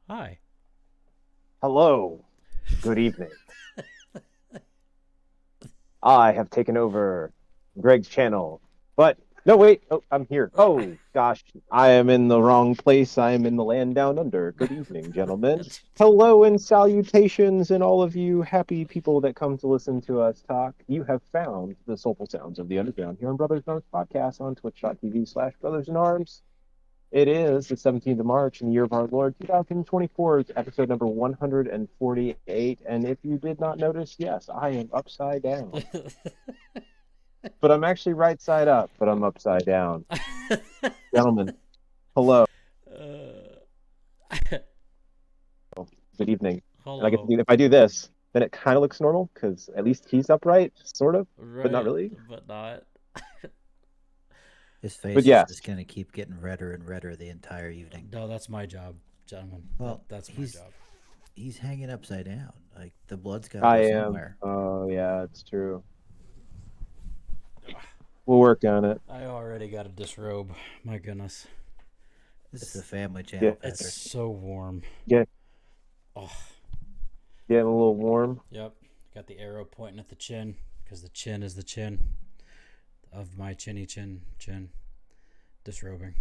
Hi. Hello. Good evening. I have taken over Greg's channel. But no, wait. Oh, I'm here. Oh, gosh. I am in the wrong place. I am in the land down under. Good evening, gentlemen. Hello and salutations, and all of you happy people that come to listen to us talk. You have found the soulful sounds of the underground here on Brothers in Arms podcast on twitch.tv/Brothers in Arms. It is the 17th of March in the year of our Lord 2024. It's episode number 148. And if you did not notice, yes, I am upside down. But I'm actually right side up, but I'm upside down. Gentlemen, hello. uh, Good evening. And I get to Hello. do, if I do this, then it kind of looks normal because at least he's upright, sort of, but not Right, really. but not. His But face is just yes, going to keep getting redder and redder the entire evening. No, that's my job, gentlemen. Well, That's my he's job. he's hanging upside down. Like the blood's got to I go am. somewhere. Oh, yeah, it's true. We'll work on it. I already got a disrobe. My goodness. This is It's a family Yeah, channel, it's Patrick. so warm. get, Oh, getting a little warm. yep. Got the arrow pointing at the chin because the chin is the chin of my chinny chin. Disrobing.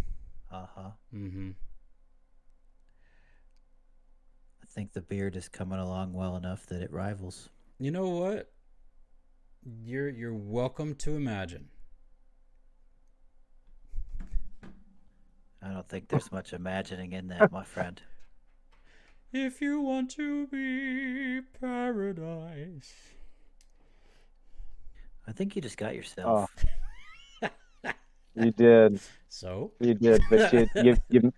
Uh huh. Mm-hmm. I think the beard is coming along well enough that it rivals. You know what? You're welcome to imagine. I don't think there's much imagining in that, my friend. If you want to be paradise. I think you just got Oh, yourself. you did. So, You did, but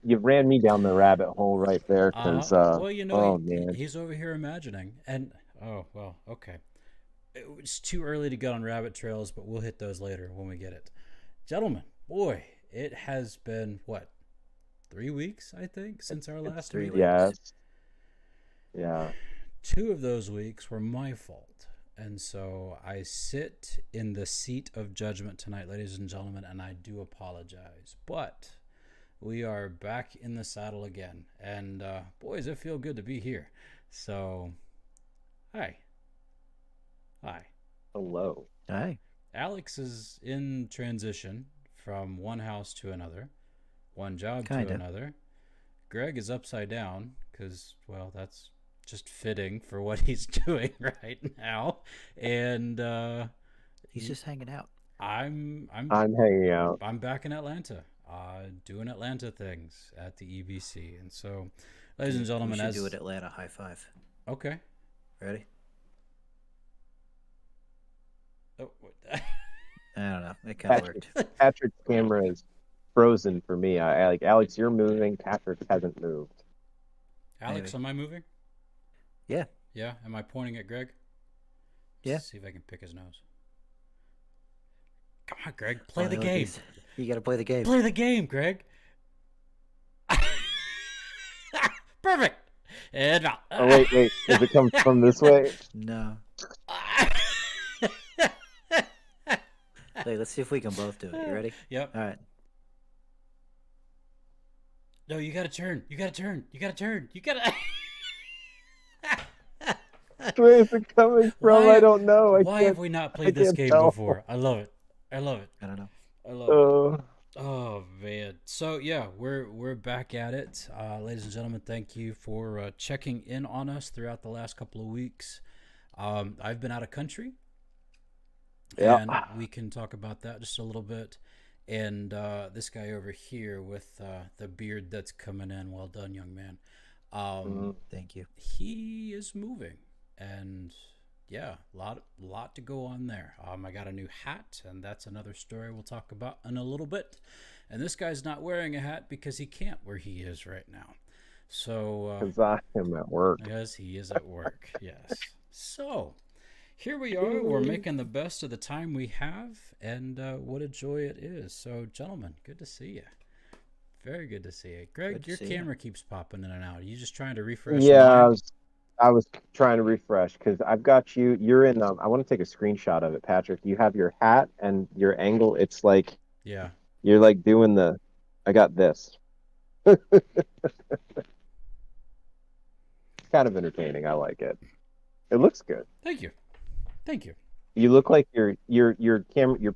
you ran me down the rabbit hole right there, because well, oh man, he's over here imagining, and oh well, okay. It's too early to get on rabbit trails, but we'll hit those later when we get it, gentlemen. Boy, it has been what 3 weeks, I think, since our It's last 3 meeting. weeks. yes, yeah, 2 of those weeks were my fault. And so I sit in the seat of judgment tonight, ladies and gentlemen, and I do apologize. But we are back in the saddle again. And boys, it feels good to be here. So, hi. Hi. hello. Hi. Alex is in transition from one house to another, one job to Kinda. another. Greg is upside down because, well, that's just fitting for what he's doing right now. And He's just hanging out. I'm I'm I'm hanging out. I'm back in Atlanta, doing Atlanta things at the EBC. And so, ladies and We gentlemen, should do as it Atlanta high five. okay. Ready? Oh, I don't know. It kind of Patrick, worked. Patrick's camera is frozen for me. I like Alex. You're moving. Patrick hasn't moved. Alex, Maybe. am I moving? Yeah. Yeah. Am I pointing at Greg? Yeah. See if I can pick his nose. Come on, Greg. Play Oh, the look, game. You got to play the game. Play the game, Greg. Perfect. And out. Oh wait. Does it come from this way? No. Hey, let's see if we can both do it. You ready? Yep. All right. No, you gotta turn. You gotta turn. You gotta turn. You gotta. Which way is it coming from? I don't know. Why have we not I played this can't game tell. before? I love it. I love it. I don't know. I love it. Oh, Oh man. So yeah, we're back at it, ladies and gentlemen. Thank you for checking in on us throughout the last couple of weeks. I've been out of country, yeah. and we can talk about that just a little bit. And this guy over here with the beard that's coming in, well done, young man. Mhm. Thank you. He is moving, and yeah, lot to go on there. I got a new hat, and that's another story we'll talk about in a little bit. And this guy's not wearing a hat because he can't where he is right now. So, Because I am at work. because he is at work, yes. So, here we are. We're making the best of the time we have, and what a joy it is. So, gentlemen, good to see you. Very good to see you. Greg, Good to your see you. camera keeps popping in and out. Are you just trying to refresh Yeah, mine? I was trying to refresh because I've got you. You're in. I want to take a screenshot of it, Patrick. You have your hat and your angle. It's like Yeah. you're like doing the. I got this. kind of entertaining. I like it. It looks good. Thank you. Thank you. You look like your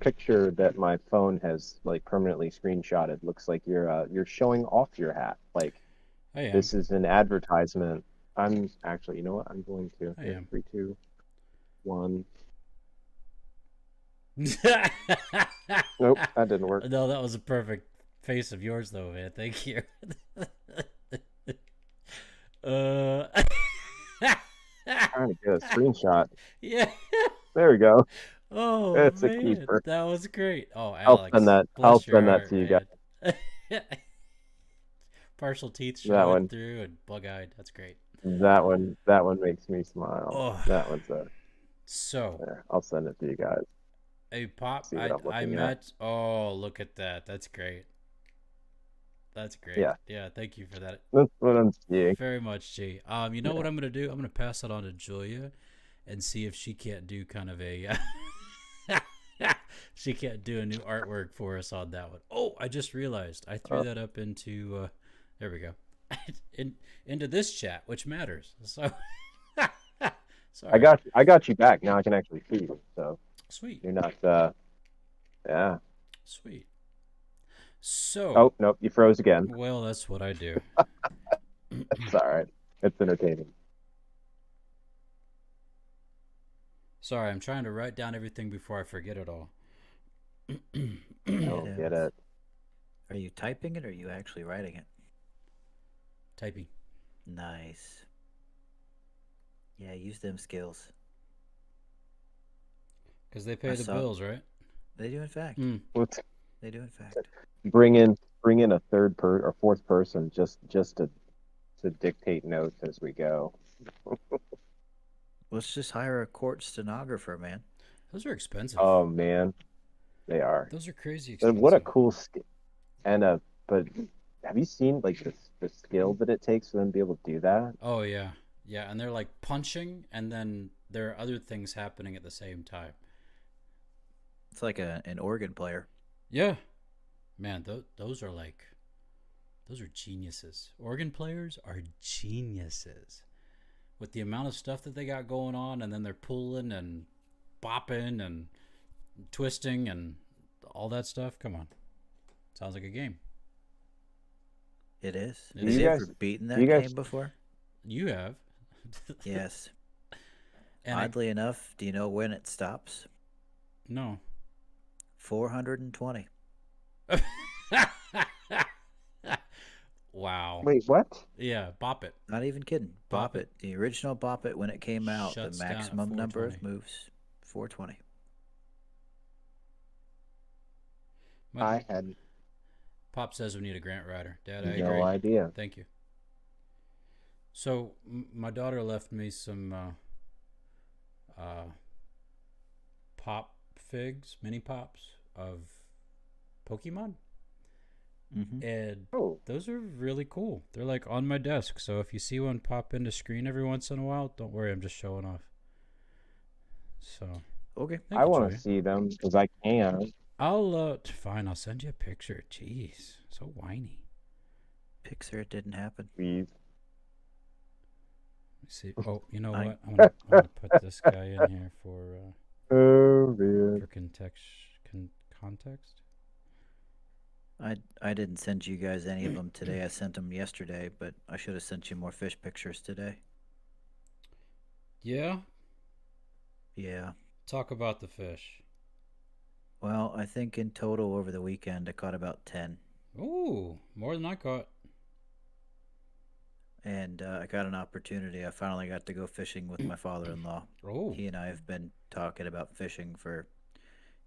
picture that my phone has like permanently screenshotted looks like you're showing off your hat. Like I am. this is an advertisement. I'm actually, you know what? I'm going to. I am. 3, 2, 1. Nope, that didn't work. No, that was a perfect face of yours, though, man. Thank you. Trying to get a screenshot. Yeah. There we go. Oh, It's a man. keeper. That was great. Oh, I'll Alex. send that. Bless I'll your send that heart, to you guys. man. Partial teeth That showing one. through and bug-eyed. That's great. That one makes me smile. Oh. That one's a. So, There, I'll send it to you guys. a pop. See what I'm I looking met. Oh, look at that. That's great. That's great. Yeah. Yeah. Thank you for that. That's what I'm seeing. Very much, G. You know what I'm gonna do? I'm gonna pass it on to Julia, and see if she can't do kind of a. She can't do a new artwork for us on that one. Oh, I just realized I threw that up into. There we go. Into this chat, which matters. So. Sorry. I got you back. Now I can actually see you. So Sweet. you're not. Yeah. Sweet. So. Oh nope, you froze again. Well, that's what I do. It's all right. It's entertaining. Sorry, I'm trying to write down everything before I forget it all. I don't get it. Are you typing it or are you actually writing it? Typing. Nice. Yeah, use them skills. Because they pay the bills, right? They do, in fact. Let's They do, in fact. bring in a third or fourth person just to dictate notes as we go. Let's just hire a court stenographer, man. Those are expensive. Oh man, they are. Those are crazy But expensive. what a cool skill! And but have you seen like the skill that it takes for them to be able to do that? Oh yeah, yeah, and they're like punching, and then there are other things happening at the same time. It's like an organ player. Yeah, man, those are geniuses. Organ players are geniuses. With the amount of stuff that they got going on, and then they're pulling and bopping and twisting and all that stuff. Come on, sounds like a game. It is. Have Have you guys- ever beaten that you guys- game before? You have. Yes. And Oddly enough, do you know when it stops? no. 420. Wow. Wait, what? Yeah, bop it. Not even kidding. Bop It. The original Bop It, when it came out, Shuts the down at maximum number of 420. moves, 420. I had Pop says we need a grant writer. Dad, I no agree. idea. Thank you. So my daughter left me some pop figs, mini pops of Pokemon, Mm-hmm. and Oh, those are really cool. They're like on my desk, so if you see one pop into screen every once in a while, don't worry, I'm just showing off. So Okay. thank I you, want Joey. to see them because I can. I'll fine. I'll send you a picture. Jeez, so whiny. Pixar, it didn't happen. Please. Let's see. Oh, you know I- what? I'm gonna put this guy in here for Oh man. context. I didn't send you guys any of them today. I sent them yesterday, but I should have sent you more fish pictures today. Yeah. Yeah. Talk about the fish. Well, I think in total over the weekend I caught about 10. Ooh, more than I caught. And I got an opportunity. I finally got to go fishing with my father-in-law. Oh, He and I have been talking about fishing for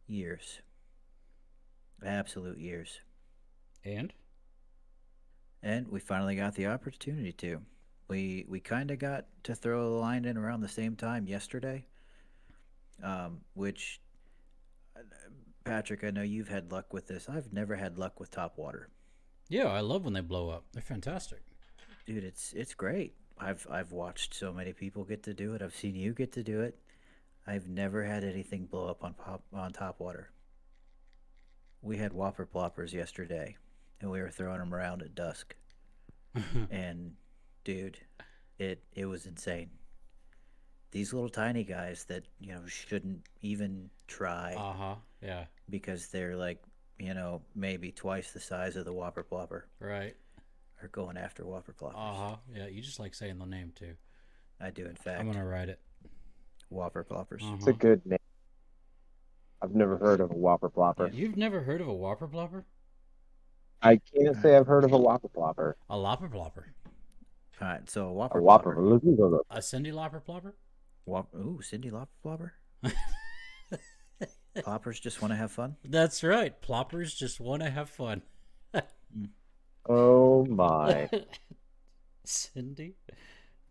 years. Absolute years. and And we finally got the opportunity to. We kind of got to throw a line in around the same time yesterday, which, Patrick, I know you've had luck with this. I've never had luck with top water. yeah, I love when they blow up. They're fantastic. Dude, it's great. I've watched so many people get to do it. I've seen you get to do it. I've never had anything blow up on top water. We had whopper ploppers yesterday, and we were throwing them around at dusk. And dude, It was insane. These little tiny guys that shouldn't even try Uh huh. Yeah. because they're like maybe twice the size of the whopper plopper Right. are going after whopper Uh ploppers. huh. Yeah. You just like saying the name too. I do, in I'm fact. gonna write it. Whopper ploppers. Uh It's a huh. good name. I've never heard of a Whopper Yeah. Plopper. You've never heard of a whopper plopper? I can't All right. say I've heard of a Whopper Plopper. A lopper plopper. All right. So a A whopper Whopper. plopper. A Cyndi Lauper Plopper. Ooh, Cyndi Lauper Plopper. Ploppers just want to have fun. That's right. Ploppers just want to have fun. Mm. Oh my. Cyndi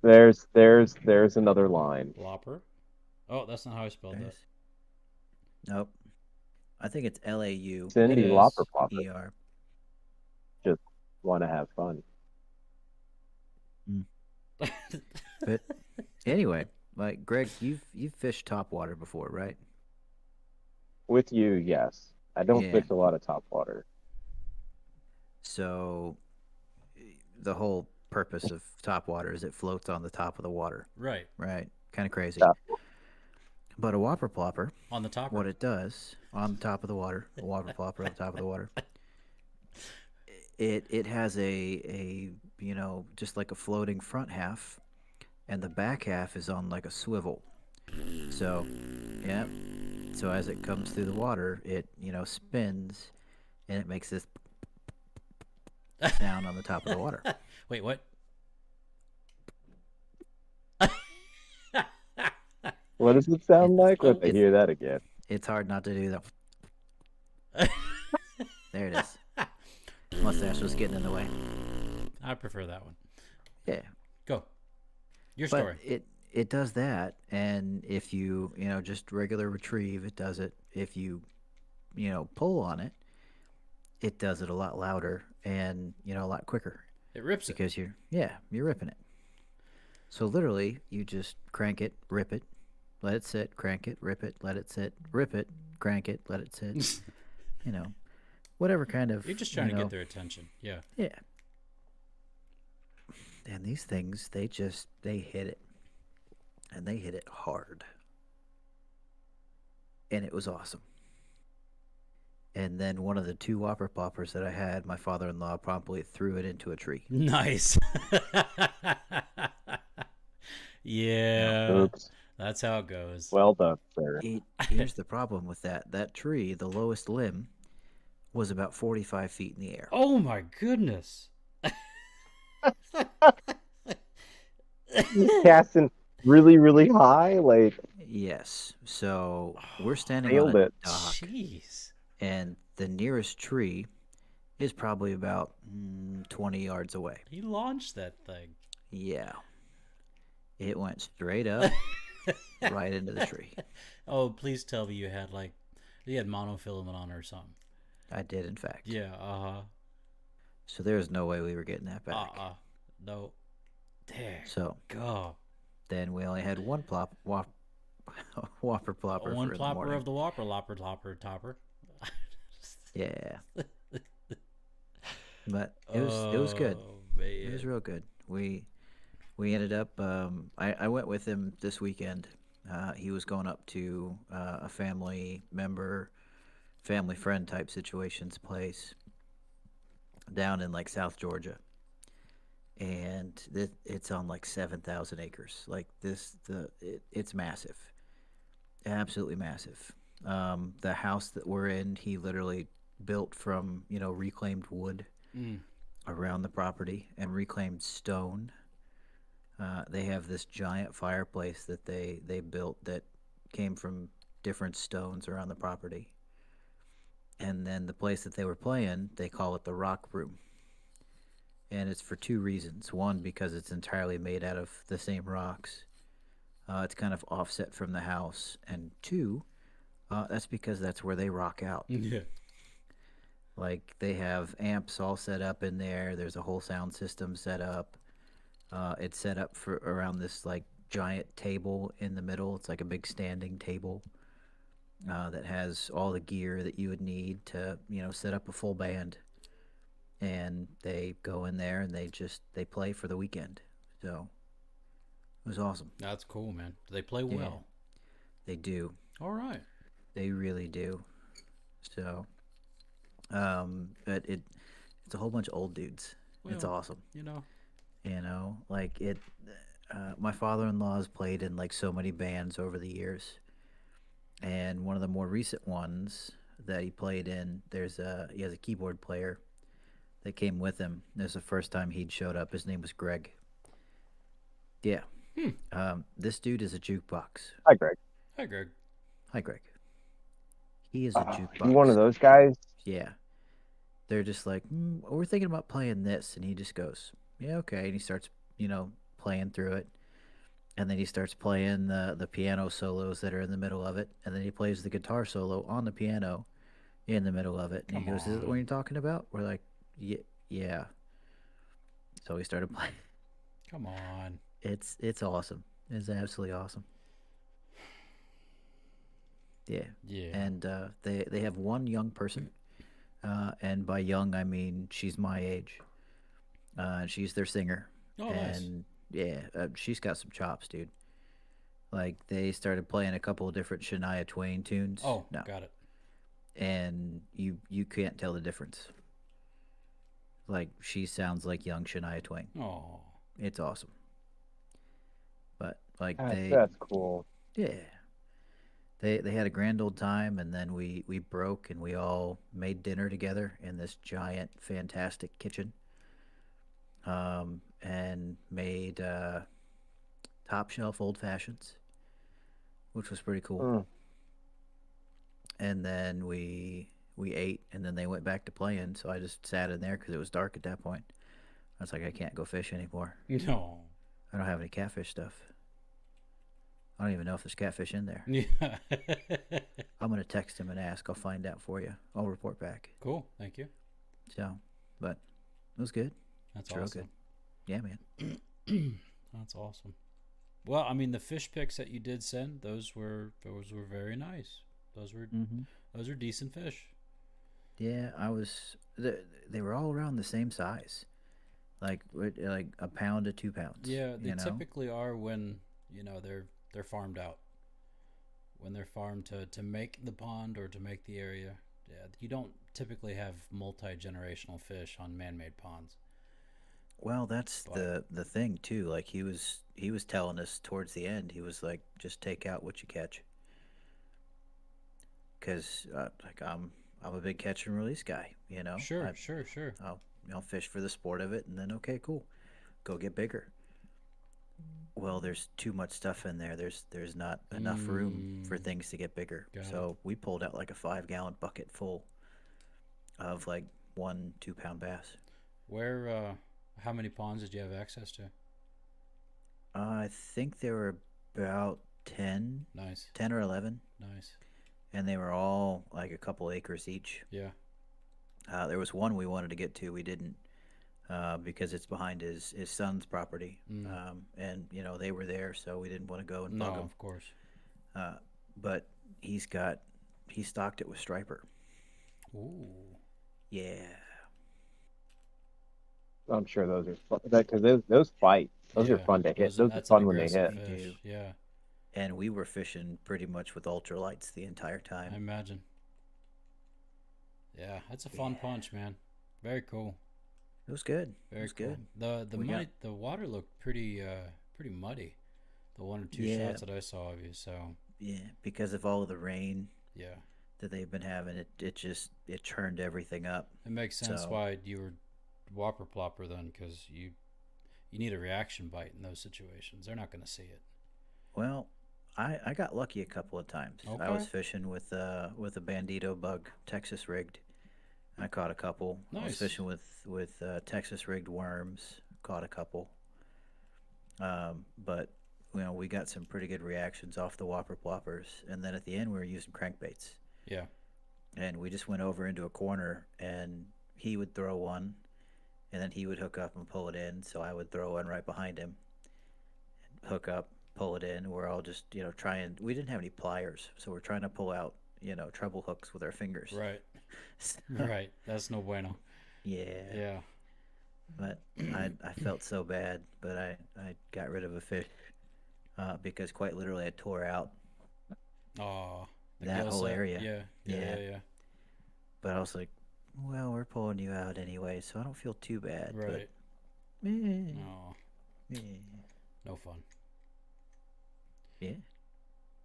There's another line. Lauper. Oh, that's not how I spelled that. Nope. I think it's Lauper. Cyndi It Lauper is. Plopper. Just want to have fun. But anyway, like Greg, you've fished topwater before, right? With you, yes. I don't Yeah. fish a lot of topwater. So the whole purpose of topwater is it floats on the top of the water, Right. right? Kind of crazy. Yeah. But a whopper plopper, On the top. what it does on top of the water, a whopper plopper on the top of the water, it has a just like a floating front half, and the back half is on like a swivel. So yeah. So as it comes through the water, it spins, and it makes this sound on the top of the water. Wait, what? What does it sound like? Let me it's- hear that again. It's hard not to do that. There it is. Mustache was getting in the way. I prefer that one. Yeah. Go. Your But story. it does that, and if you just regular retrieve, it does it. If you pull on it, it does it a lot louder and a lot quicker It rips it. because you're ripping it. So literally, you just crank it, rip it, let it sit, crank it, rip it, let it sit, rip it, crank it, let it sit. Whatever kind of You're just trying to get their attention. Yeah. yeah. And these things, they hit it, and they hit it hard, and it was awesome. And then one of the two whopper poppers that I had, my father-in-law promptly threw it into a tree. Nice. Yeah. Oops. That's how it goes. Well done, sir. Here's the problem with that. That tree, the lowest limb, was about 45 feet in the air. Oh my goodness. Casting really, really high, like Yes. So we're standing nailed on a it. dock, Jeez. and the nearest tree is probably about 20 yards away. He launched that thing. Yeah. It went straight up, right into the tree. Oh, please tell me you had monofilament on or something. I did, in fact. Yeah, uh-huh. So there's no way we were getting that back. No. There. So Go. then we only had one whopper plopper One for the plopper morning. of the whopper, lopper, topper, topper. Yeah. But it was good. Oh, man. It was real good. We ended up. I went with him this weekend. He was going up to a family member, family friend type situation's place down in like South Georgia, and it's on like 7,000 acres. Like it's massive, absolutely massive. The house that we're in, he literally built from reclaimed wood around the property and reclaimed stone. They have this giant fireplace that they built that came from different stones around the property. And then the place that they were playing, they call it the Rock Room. And it's for two reasons. One, because it's entirely made out of the same rocks. It's kind of offset from the house. And two, that's because that's where they rock out. Yeah. Like they have amps all set up in there. There's a whole sound system set up. It's set up for around this like giant table in the middle. It's like a big standing table that has all the gear that you would need to set up a full band. And they go in there and they play for the weekend. So It was awesome. That's cool, man. Do they play Yeah, well? they do. All right. They really do. So, but it's a whole bunch of old dudes. It's Well, awesome. you know. Like it. My father-in-law has played in like so many bands over the years, and one of the more recent ones that he played in, he has a keyboard player that came with him. This is the first time he'd showed up. His name was Greg. Yeah. Hmm. This dude is a jukebox. Hi, Greg. Hi, Greg. Hi, Greg. He is a You one of jukebox. those guys? Yeah. They're just like, we're thinking about playing this, and he just goes, yeah, okay, and he starts, playing through it, and then he starts playing the piano solos that are in the middle of it, and then he plays the guitar solo on the piano in the middle of it, and he Come goes, "Is it the one on. you're talking about?" We're like, "Yeah, yeah." So we started playing. Come on. It's awesome. It's absolutely awesome. Yeah, Yeah. and they have one young person, and by young I mean she's my age. She's their singer, Oh, nice. and yeah, she's got some chops, dude. Like they started playing a couple of different Shania Twain tunes. Oh, No, got it. and you can't tell the difference. Like she sounds like young Shania Twain. Oh. It's awesome. But like That's cool. yeah, they had a grand old time, and then we broke, and we all made dinner together in this giant, fantastic kitchen, and made top shelf old fashions, which was pretty cool. Mm. And then we ate, and then they went back to playing. So I just sat in there because it was dark at that point. I was like, I can't go fish anymore. No. I don't have any catfish stuff. I don't even know if there's catfish in there. Yeah. I'm gonna text him and ask. I'll find out for you. I'll report back. Cool. Thank you. So, but it was good. That's It's real good. awesome. Yeah, man. That's awesome. Well, I mean, the fish pics that you did send, those were very nice. Those were Mm-hmm. those are decent fish. Yeah, I was. They were all around the same size, like a pound to 2 pounds. Yeah, they You know. typically are when they're farmed out. When they're farmed to make the pond or to make the area. Yeah, you don't typically have multi-generational fish on man-made ponds. Well, that's But the thing too. Like he was telling us towards the end. He was like, just take out what you catch, because like I'm a big catch and release guy. sure, sure, sure. I'll fish for the sport of it, and then okay, cool, go get bigger. Well, there's too much stuff in there. There's not enough room for Mm, things to get bigger. got it. So we pulled out like a 5 gallon bucket full of like 1 2 pound bass. Where how many ponds did you have access to? I think there were about 10, Nice. 10 or 11, Nice. and they were all like a couple acres each. Yeah. There was one we wanted to get to, we didn't, because it's behind his son's property, Mm. and they were there, so we didn't want to go and No, bug him. of course. Uh, but he stocked it with striper. Ooh. Yeah, I'm sure those are fun because those fight. Those are Yeah. fun to hit. Those Those are that's an fun when they aggressive hit. they do. fish. Yeah. And we were fishing pretty much with ultralights the entire I time. imagine. Yeah, that's a fun Yeah, punch, man. Very cool. it was good. It Very was cool. good. The We got the water looked pretty muddy. The one or two Yeah, shots that I saw of you. So yeah, because of all of the rain yeah, that they've been having, it churned everything up. it makes sense So, why you were whopper plopper then, because you need a reaction bite in those situations. They're not going to see it. well, I got lucky a couple of times. I was Okay, fishing with a bandito bug, Texas rigged. I caught a couple. I was nice. fishing with Texas rigged worms, caught a couple. But we got some pretty good reactions off the whopper ploppers, and then at the end we were using crankbaits, Yeah, and we just went over into a corner, and he would throw one, and then he would hook up and pull it in, so I would throw one right behind him, hook up, pull it in. We're all just trying. We didn't have any pliers, so we're trying to pull out treble hooks with our fingers. right, So, right. That's no bueno. yeah, Yeah. but I felt so bad, but I got rid of a fish. because quite literally I tore out Oh, the that gill whole set. area. Yeah, yeah, Yeah, yeah, yeah. but I was like, well, we're pulling you out anyway, so I don't feel too bad. But Right. eh, Oh, eh, no fun. yeah,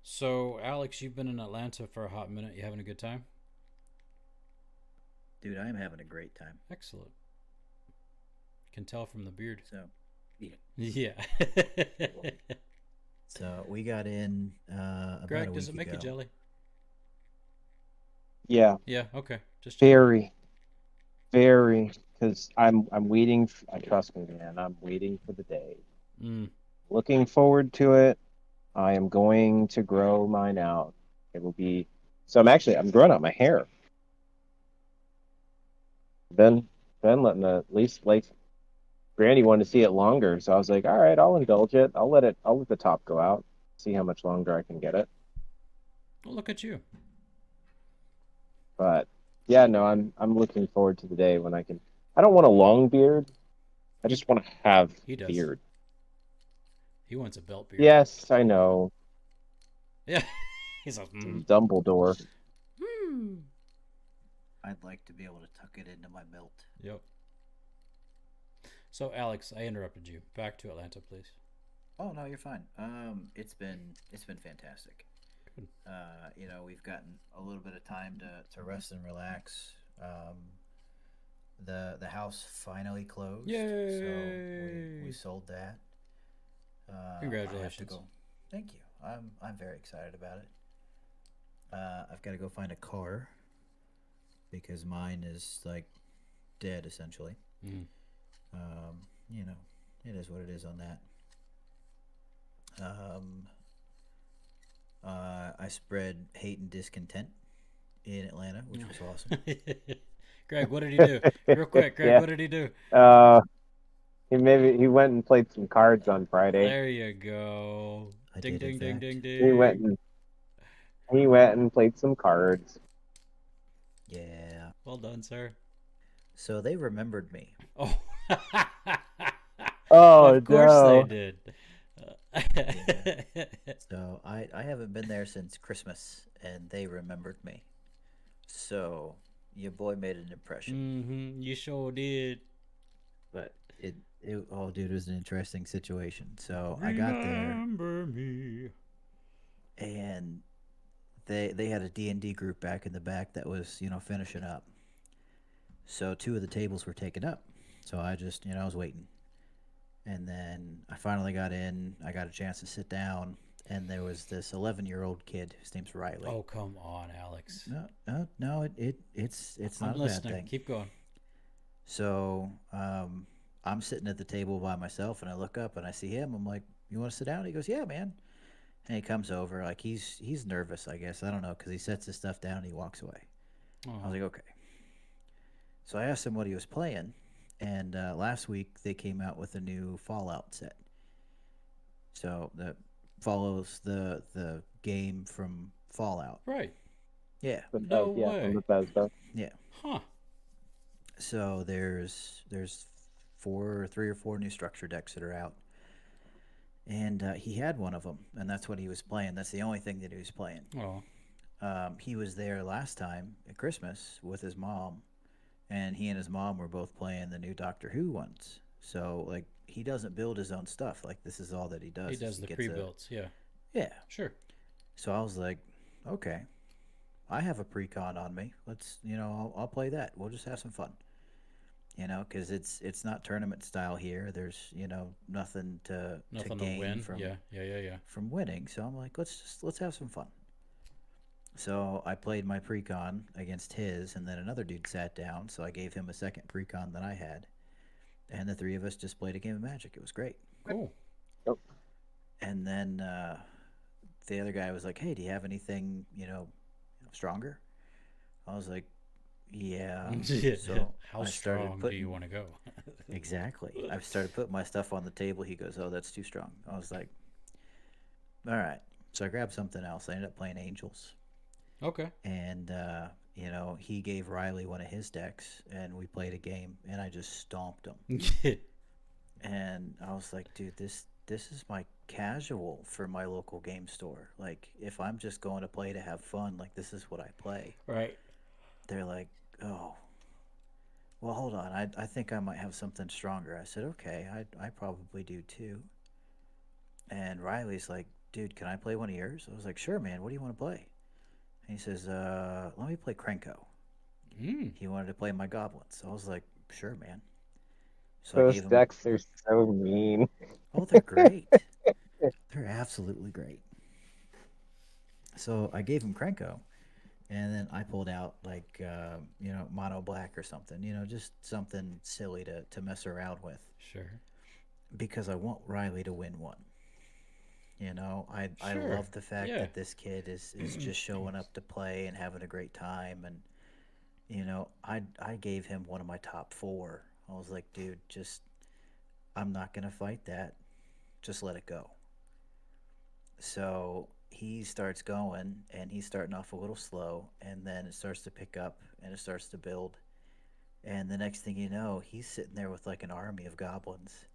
So, Alex, you've been in Atlanta for a hot minute. You having a good time? dude, I am having a great time. Excellent. Can tell from the beard. So, yeah. Yeah. So we got in about a Greg, does it week make you ago. jelly? Yeah, Yeah. Okay. Just checking. very, very. Because I'm waiting. Trust me, man. I'm waiting for the day. Mm. Looking forward to it. I am going to grow mine out. It will be. So I'm growing out my hair. Then letting the at least like Granny wanted to see it longer, so I was like, all right, I'll indulge it. I'll let the top go out. See how much longer I can get it. Well, look at you. But yeah, no, I'm looking forward to the day when I can. I don't want a long beard. I He just want to have he a does. beard. He wants a belt beard. Yes, I know. Yeah. He's like, mm. Dumbledore. I'd like to be able to tuck it into my belt. Yep. So, Alex, I interrupted you. Back to Atlanta, please. Oh no, you're fine. It's been fantastic. Good. We've gotten a little bit of time to rest and relax. The house finally closed, so we Yay! sold that. I have to Congratulations. go. Thank you. I'm very excited about it. I've got to go find a car because mine is like dead essentially. Mm. Um, you know, it is what it is on that. Um, I spread hate and discontent in Atlanta, which was awesome. Greg, what did he do? Real quick, Greg, Yeah. what did he do? Uh, he went and played some cards on Friday. There you go. I Ding, did, in ding, ding, fact. ding, He went ding. and he went and played some cards. Yeah. Well done, sir. So they remembered me. Oh. Oh Of course they no. did. Yeah. So I haven't been there since Christmas, and they remembered me. So your boy made an impression. You sure did. But it oh dude, it was an interesting situation. So I got there Remember me. and they had a D&D group back in the back that was, finishing up. So two of the tables were taken up. So I just, I was waiting. And then I finally got in. I got a chance to sit down, and there was this 11-year-old kid. His name's Riley. Oh, come on, Alex. No, it's I'm not a bad listening. thing. Keep going. So I'm sitting at the table by myself, and I look up and I see him. I'm like, "You want to sit down?" He goes, "Yeah, man." And he comes over, like he's nervous, I guess. I don't know, because he sets his stuff down and he walks away. I was Oh, like, okay. So I asked him what he was playing, and last week they came out with a new Fallout set. So that follows the game from Fallout. right. Yeah, No Yeah, from way. Bethesda. yeah. Huh. So there's three or four new structure decks that are out, and he had one of them, and that's what he was playing. That's the only thing that he was playing. Oh, He was there last time at Christmas with his mom, and he and his mom were both playing the new Doctor Who ones. So like he doesn't build his own stuff. Like this is all that he does. he is does the gets pre-builds. Yeah, yeah. sure. So I was like, okay, I have a pre-con on me. Let's I'll play that. We'll just have some fun. Because it's not tournament style here. There's nothing to Nothing to gain win. from Yeah. from winning. So I'm like, let's have some fun. So I played my pre-con against his, and then another dude sat down. So I gave him a second pre-con that I had, and the three of us just played a game of Magic. It was great. Cool. Yep. And then the other guy was like, "Hey, do you have anything stronger?" I was like, "Yeah." So How I started strong do putting you want to go? exactly. I started putting my stuff on the table. He goes, "Oh, that's too strong." I was like, "All right." So I grabbed something else. I ended up playing Angels. Okay. And he gave Riley one of his decks, and we played a game, and I just stomped him. And I was like, dude, this is my casual for my local game store. Like, if I'm just going to play to have fun, like, this is what I play. Right. They're like, oh, well, hold on. I think I might have something stronger. I said, okay, I probably do too. And Riley's like, dude, can I play one of yours? I was like, sure, man. What do you want to play? And he says, let me play Krenko. Mm. He wanted to play my goblins. I was like, sure, man. So I Those gave him, decks are so mean. oh, they're great. They're absolutely great. So I gave him Krenko, and then I pulled out like mono black or something, just something silly to mess around with Sure. because I want Riley to win one. I Sure. love the fact Yeah. that this kid is just showing up to play and having a great time, and I gave him one of my top four. I was like, dude, just I'm not gonna fight that. Just let it go. So he starts going, and he's starting off a little slow, and then it starts to pick up, and it starts to build. And the next thing you know, he's sitting there with like an army of goblins.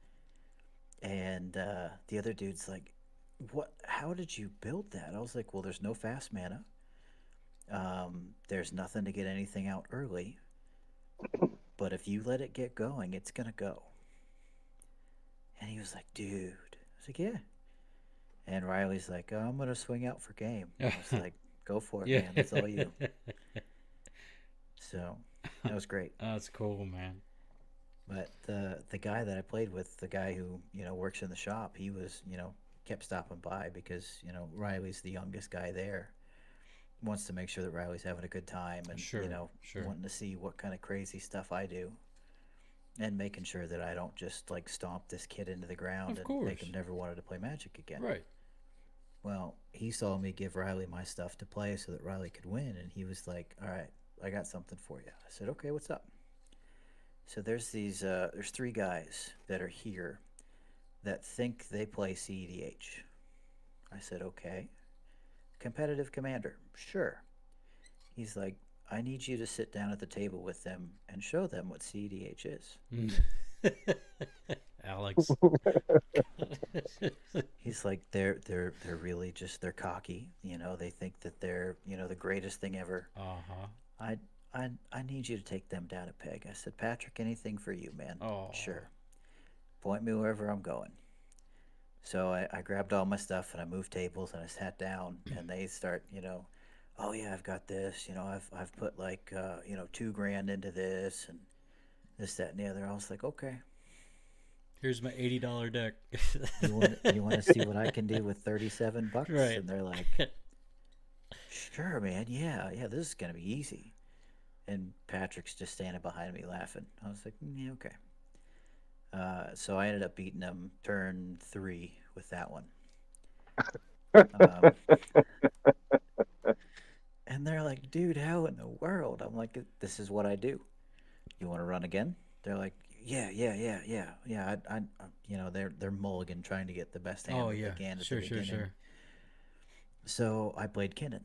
And the other dude's like, "What? How did you build that?" I was like, "Well, there's no fast mana. There's nothing to get anything out early. But if you let it get going, it's gonna go." And he was like, "Dude," I was like, "Yeah." And Riley's like, "Oh, I'm gonna swing out for game." I was like, "Go for it, Yeah. man. That's all you." So that was great. That's cool, man. But the guy that I played with, the guy who works in the shop, he was kept stopping by because Riley's the youngest guy there. Wants to make sure that Riley's having a good time, and Sure. Sure. wanting to see what kind of crazy stuff I do, and making sure that I don't just like stomp this kid into the ground Of and make him course. never wanted to play Magic again. Right. Well, he saw me give Riley my stuff to play so that Riley could win, and he was like, "All right, I got something for you." I said, "Okay, what's up?" So there's three guys that are here that think they play CEDH. I said, "Okay." Competitive commander, sure. He's like, "I need you to sit down at the table with them and show them what CEDH is." Alex. He's like, they're really just they're cocky. They think that they're the greatest thing ever. Uh-huh. I I need you to take them down a peg. I said, "Patrick, anything for you, man." Oh. Sure. Point me wherever I'm going. So I grabbed all my stuff and I moved tables and I sat down and they start, oh yeah, I've got this. I've put like 2 grand into this and this, that, and the other. I was like, okay, Here's my $80 deck. you want to see what I can do with $37? Right. And they're like, sure, man, yeah, this is gonna be easy. And Patrick's just standing behind me laughing. I was like, yeah, okay. So I ended up beating them turn 3 with that one. Um, and they're like, dude, how in the world? I'm like, this is what I do. You want to run again? They're like, yeah. They're mulligan trying to get the best hand Oh that they yeah. can at the Sure, sure, beginning. sure. So I played Kinnan,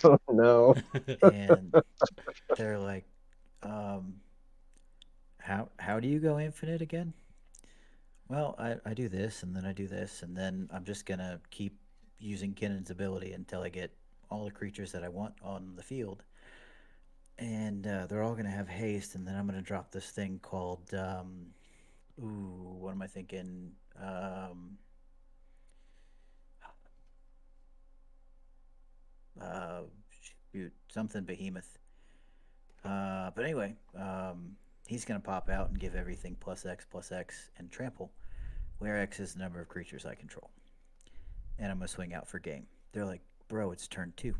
Oh no. and they're like, um, how do you go infinite again? Well, I do this, and then I do this, and then I'm just gonna keep using Kinnan's ability until I get all the creatures that I want on the field, and they're all gonna have haste, and then I'm gonna drop this thing called ooh, what am I thinking? Uh, Shoot, something behemoth. But anyway, he's gonna pop out and give everything plus X and trample, where X is the number of creatures I control, and I'm gonna swing out for game. They're like, bro, it's turn 2.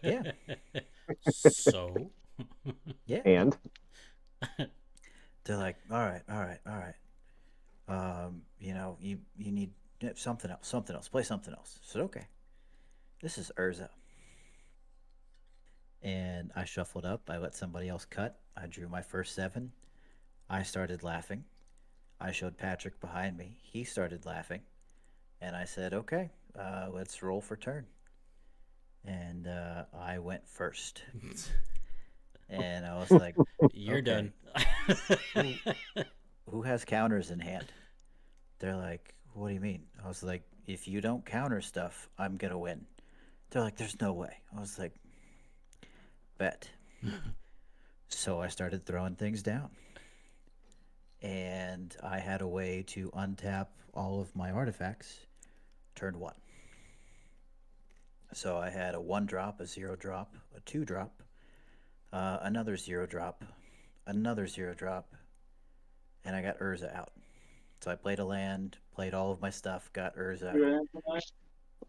Yeah, So. yeah. And They're like, all right, all right, all right. You need something else. Play something else. I said, okay. This is Urza. And I shuffled up. I let somebody else cut. I drew my first 7. I started laughing. I showed Patrick behind me. He started laughing. And I said, okay, let's roll for turn. And I went first. And I was like, You're okay. done. who has counters in hand? They're like, what do you mean? I was like, if you don't counter stuff, I'm gonna win. They're like, there's no way. I was like, bet. So I started throwing things down. And I had a way to untap all of my artifacts turn one. So I had a one drop, a zero drop, a two drop, another zero drop, another zero drop, and I got Urza out. So I played a land, played all of my stuff, got Urza,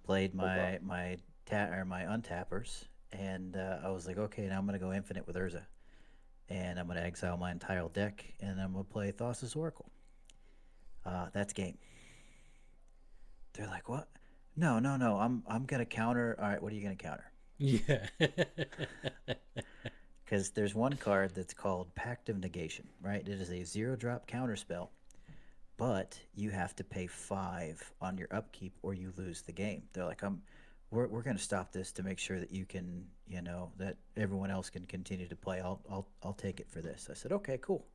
played my untappers, and I was like, okay, now I'm gonna go infinite with Urza, and I'm gonna exile my entire deck, and I'm gonna play Thassa's Oracle. That's game. They're like, what? No, no, no. I'm gonna counter. All right, what are you gonna counter? Yeah. Because there's one card that's called Pact of Negation, right? It is a zero drop counter spell, but you have to pay 5 on your upkeep or you lose the game. They're like, we're gonna stop this to make sure that you can, that everyone else can continue to play. I'll take it for this. I said, okay, cool.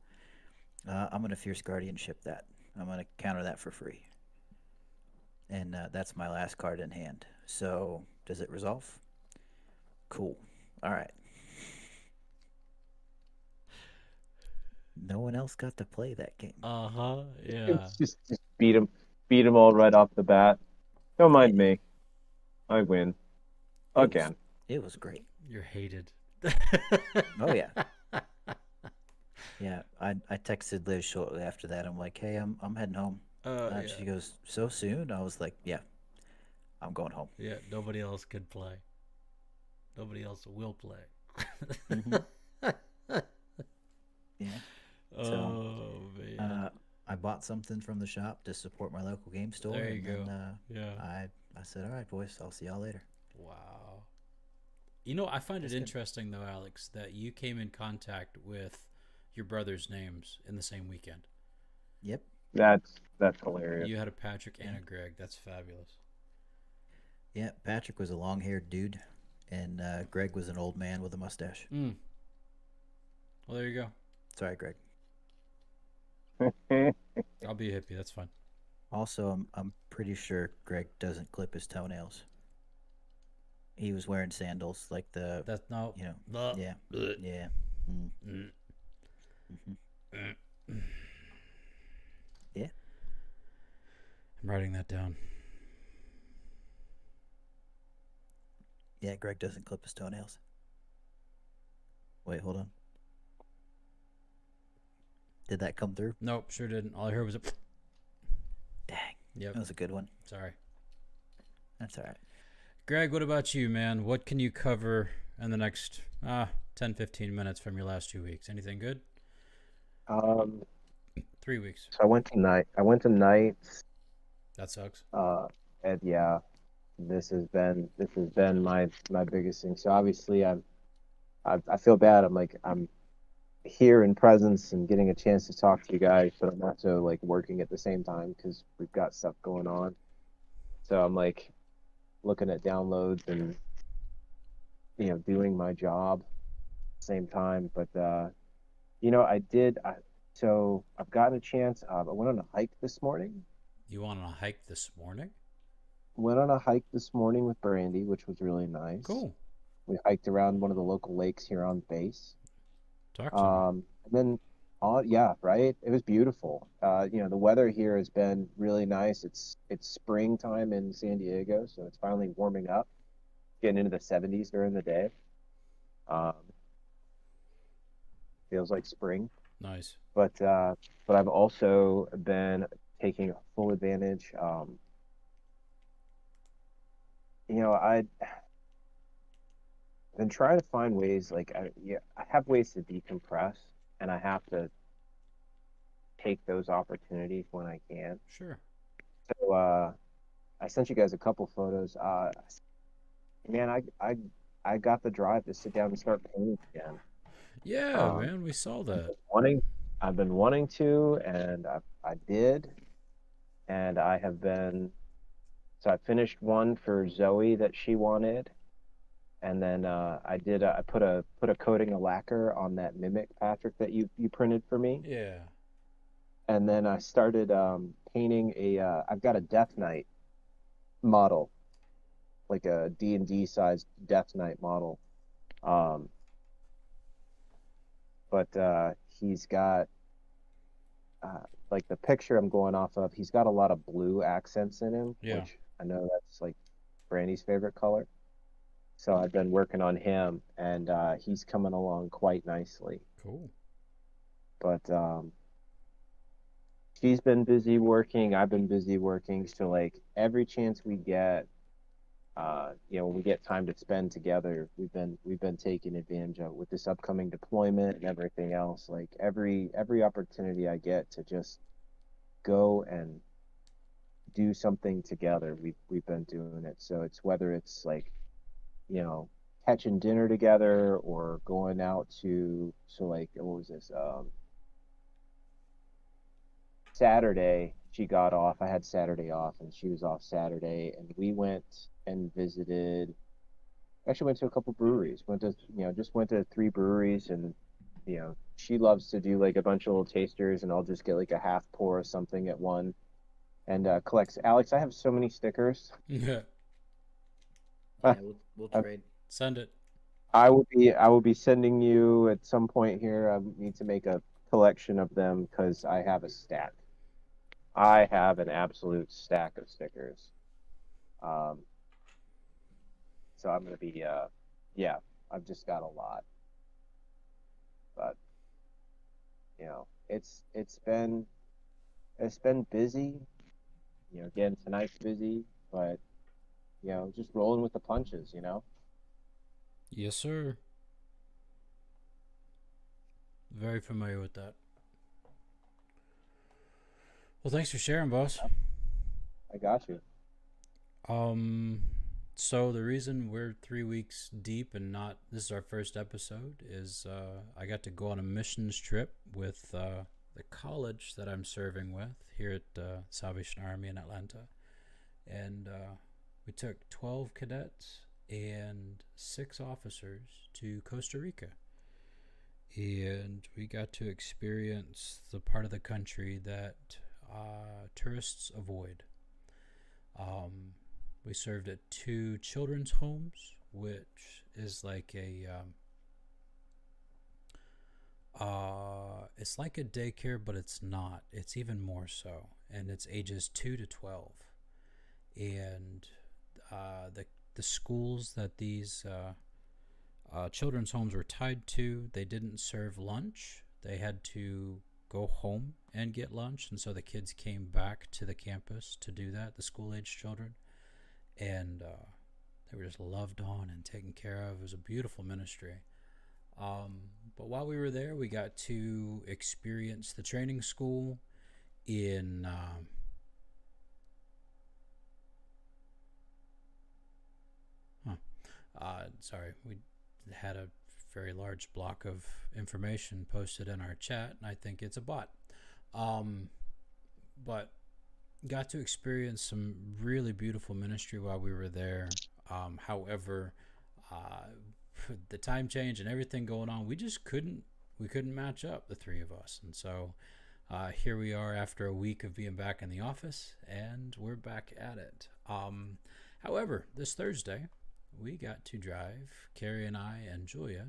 I'm gonna Fierce Guardianship that. I'm gonna counter that for free. And that's my last card in hand. So does it resolve? Cool. All right. No one else got to play that game. Uh-huh. Yeah. It's just beat him all right off the bat. Don't mind me. I win again. It was great. You're hated. Oh yeah. Yeah, I texted Liz shortly after that. I'm like, hey, I'm heading home. Yeah. She goes, so soon? I was like, yeah, I'm going home. Yeah, nobody else could play. Nobody else will play. Yeah. Oh, So, man. I bought something from the shop to support my local game store. There you and go. Then, Yeah. I said, all right, boys, I'll see y'all later. Wow. I find it interesting, though, Alex, that you came in contact with your brother's names in the same weekend. Yep. That's hilarious. You had a Patrick and a Greg. That's fabulous. Yeah, Patrick was a long-haired dude, and Greg was an old man with a mustache. Well, there you go. Sorry, Greg. I'll be a hippie. That's fine. Also, I'm pretty sure Greg doesn't clip his toenails. He was wearing sandals, like the. That's no. Yeah. Yeah. Mm. Yeah. I'm writing that down. Yeah, Greg doesn't clip his toenails. Wait, hold on. Did that come through? Nope, sure didn't. All I heard was a. Dang. Yep. That was a good one. Sorry. That's all right. Greg, what about you, man? What can you cover in the next 10, 15 minutes from your last 2 weeks? Anything good? 3 weeks. So I went to nights. That sucks. And yeah, this has been my biggest thing. So obviously I feel bad. I'm here in presence and getting a chance to talk to you guys, but I'm also like working at the same time because we've got stuff going on. So I'm like looking at downloads and doing my job at the same time. But so I've gotten a chance. I went on a hike this morning. You went on a hike this morning? Went on a hike this morning with Brandy, which was really nice. Cool. We hiked around one of the local lakes here on base. Talk to me. And then, yeah, right. It was beautiful. The weather here has been really nice. It's springtime in San Diego, so it's finally warming up, getting into the 70s during the day. Feels like spring. Nice. But I've also been taking full advantage. I've been trying to find ways. I have ways to decompress, and I have to take those opportunities when I can. Sure. So I sent you guys a couple photos. Man, I got the drive to sit down and start painting again. Yeah, man, we saw that. I've been wanting to, and I did, and I have been. So I finished one for Zoe that she wanted, and then I put a coating of lacquer on that Mimic, Patrick, that you printed for me. Yeah. and then I started painting a. I've got a Death Knight model, like a D&D sized Death Knight model. Um, but he's got like the picture I'm going off of. He's got a lot of blue accents in him, Yeah. which I know that's like Brandy's favorite color. So I've been working on him, and he's coming along quite nicely. Cool. But she's been busy working. I've been busy working. So like every chance we get, when we get time to spend together, we've been taking advantage of with this upcoming deployment and everything else. Like every opportunity I get to just go and do something together, we've been doing it. So it's whether it's like, you know, catching dinner together or going out to, so like what was this? Saturday she got off. I had Saturday off and she was off Saturday, and we went and visited. Actually, went to a couple breweries. Went to just went to three breweries, and she loves to do like a bunch of little tasters, and I'll just get like a half pour of something at one, and collects. Alex, I have so many stickers. Yeah. Yeah, we'll I, trade. Send it. I will be sending you at some point here. I need to make a collection of them because I have a stack. I have an absolute stack of stickers. Um, so I'm gonna be yeah, I've just got a lot, but it's been busy. Again, tonight's busy, but just rolling with the punches. Yes, sir. Very familiar with that. Well, thanks for sharing, boss. I got you. Um, so the reason we're 3 weeks deep and not this is our first episode is I got to go on a missions trip with the college that I'm serving with here at Salvation Army in Atlanta, and we took 12 cadets and 6 officers to Costa Rica, and we got to experience the part of the country that tourists avoid. Um, we served at 2 children's homes, which is like it's like a daycare, but it's not. It's even more so, and it's ages 2 to 12. And the schools that these children's homes were tied to, they didn't serve lunch. They had to go home and get lunch, and so the kids came back to the campus to do that. The school-age children, and they were just loved on and taken care of. It was a beautiful ministry. But while we were there, we got to experience the training school in sorry, we had a very large block of information posted in our chat, and I think it's a bot. Um, but got to experience some really beautiful ministry while we were there. However, uh, the time change and everything going on, we couldn't match up, the three of us, and so here we are after a week of being back in the office, and we're back at it. However, this Thursday we got to drive. Carrie and I and Julia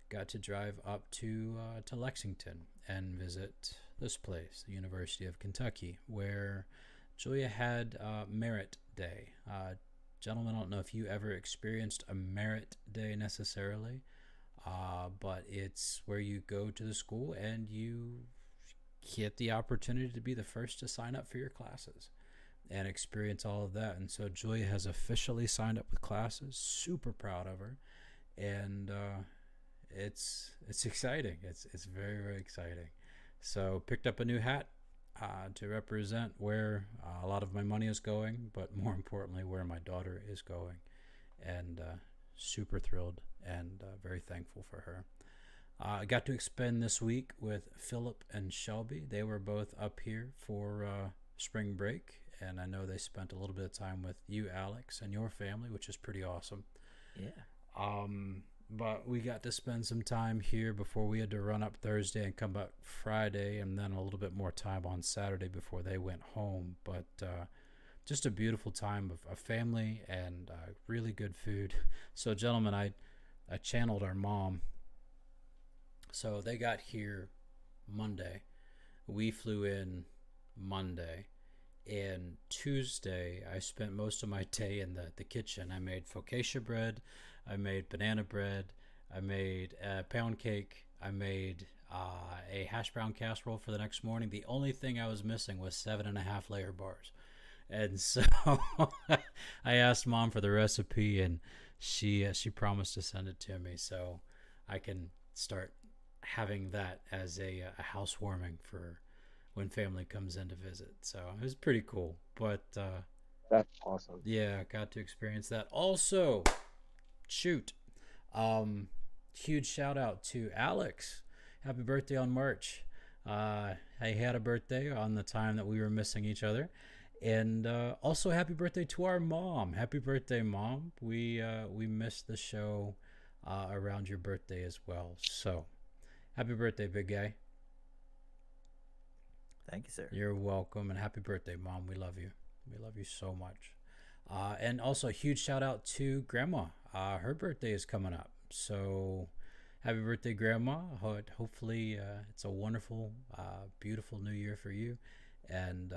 got to drive up to Lexington and visit this place, the University of Kentucky, where Julia had Merit Day. Gentlemen, I don't know if you ever experienced a Merit Day necessarily, but it's where you go to the school and you get the opportunity to be the first to sign up for your classes and experience all of that. And so Julia has officially signed up with classes. Super proud of her, and it's exciting. It's very, very exciting. So picked up a new hat to represent where a lot of my money is going, but more importantly, where my daughter is going, and super thrilled and very thankful for her. I got to spend this week with Philip and Shelby. They were both up here for spring break, and I know they spent a little bit of time with you, Alex, and your family, which is pretty awesome. Yeah. But we got to spend some time here before we had to run up Thursday and come back Friday, and then a little bit more time on Saturday before they went home. But just a beautiful time of a family and really good food. So, gentlemen, I channeled our mom. So they got here Monday. We flew in Monday. And Tuesday, I spent most of my day in the kitchen. I made focaccia bread. I made banana bread. I made a pound cake. I made a hash brown casserole for the next morning. The only thing I was missing was 7.5 layer bars. And so I asked Mom for the recipe, and she promised to send it to me so I can start having that as a housewarming for when family comes in to visit. So it was pretty cool. But That's awesome. yeah, got to experience that. Also, shoot, huge shout out to Alex. Happy birthday on March. I had a birthday on the time that we were missing each other. And also happy birthday to our mom. Happy birthday, Mom. We missed the show around your birthday as well. So happy birthday, big guy. Thank you, sir. You're welcome, and happy birthday, Mom. We love you. We love you so much. And also a huge shout out to Grandma. Her birthday is coming up. So happy birthday, Grandma. Hopefully it's a wonderful, beautiful new year for you. And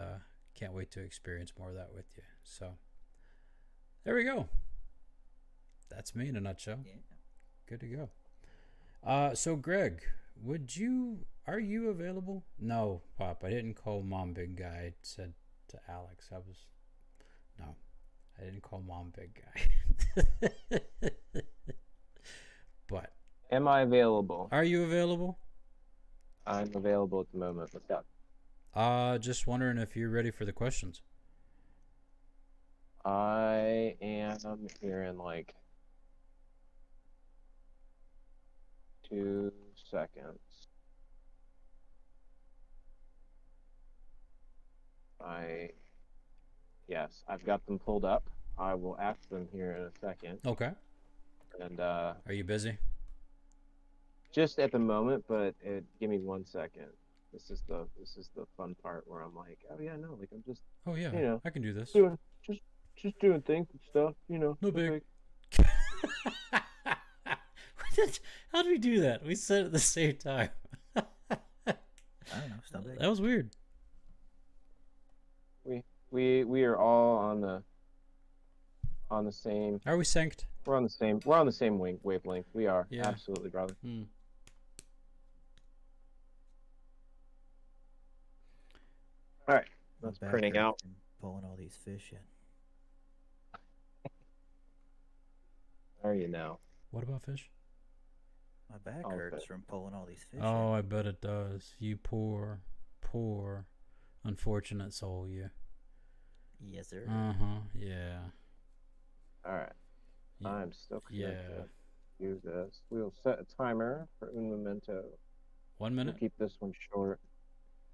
can't wait to experience more of that with you. So there we go. That's me in a nutshell. Yeah. Good to go. So Greg, are you available? No, Pop. I didn't call Mom big guy. I said to Alex. I didn't call Mom big guy. But Am I available? are you available? I'm available at the moment. What's up? Just wondering if you're ready for the questions. I am here in like 2 seconds. Yes, I've got them pulled up. I will ask them here in a second. Okay. And Are you busy? just at the moment, but give me 1 second. This is the fun part where I'm like, oh yeah, no, like I'm just Oh yeah, you know I can do this. doing just doing things and stuff, No no big. How did we do that? We said it at the same time. I don't know. It's not big. That was weird. We are all on the same. Are we synced? We're on the same wavelength. We are. Yeah. Absolutely, brother. All right, that's Back printing hurts out. from pulling all these fish in. How are you now? What about fish? My back Oh, hurts but- from pulling all these fish Oh, I bet it does. You poor, unfortunate soul, you. in. Yes, sir. Yeah. All right. Yeah. I'm still connected. Yeah. Use this. We'll set a timer for un momento. 1 We'll minute? keep this one short.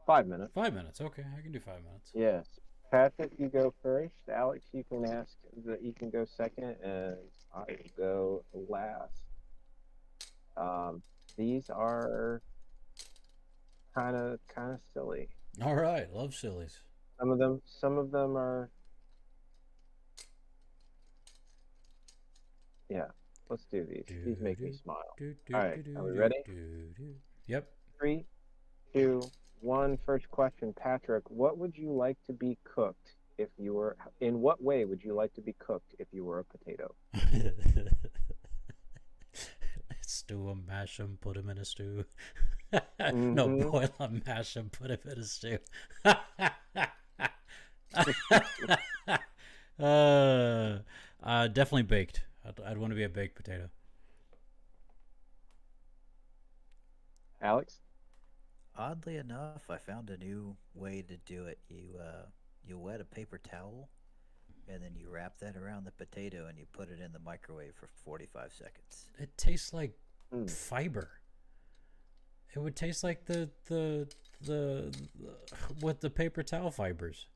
5 minutes. 5 minutes. Okay, I can do 5 minutes. Yes. Patrick, you go first. Alex, you can go second, and I will go last. These are kind of silly. All right, love sillies. Some of them are. Yeah, let's do these. These make me smile. All right, are we ready? Yep. 3, 2, 1. First question, Patrick. What would you like to be cooked if you were? In what way would you like to be cooked if you were a potato? Stew them, mash them, put them in a stew. No, boil them, mash them, put them in a stew. Definitely baked. I'd want to be a baked potato. Alex? Oddly enough, I found a new way to do it. You wet a paper towel, and then you wrap that around the potato, and you put it in the microwave for 45 seconds. It tastes like fiber. It would taste like the with the paper towel fibers.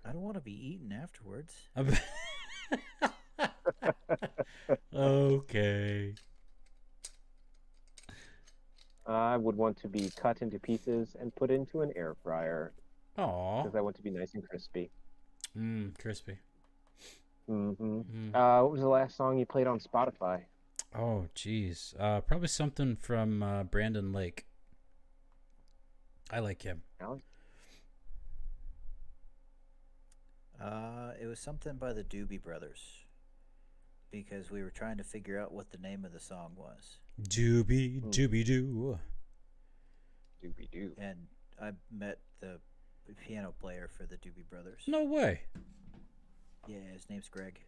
I don't want to be eaten afterwards. Okay. I would want to be cut into pieces and put into an air fryer Aw. because I want to be nice and crispy. Crispy. Mm-hmm. Mm. What was the last song you played on Spotify? Oh, geez. Probably something from Brandon Lake. I like him. Alex? It was something by the Doobie Brothers because we were trying to figure out what the name of the song was. Doobie doobie doo. Doobie doo. And I met the piano player for the Doobie Brothers. No way. Yeah, his name's Greg.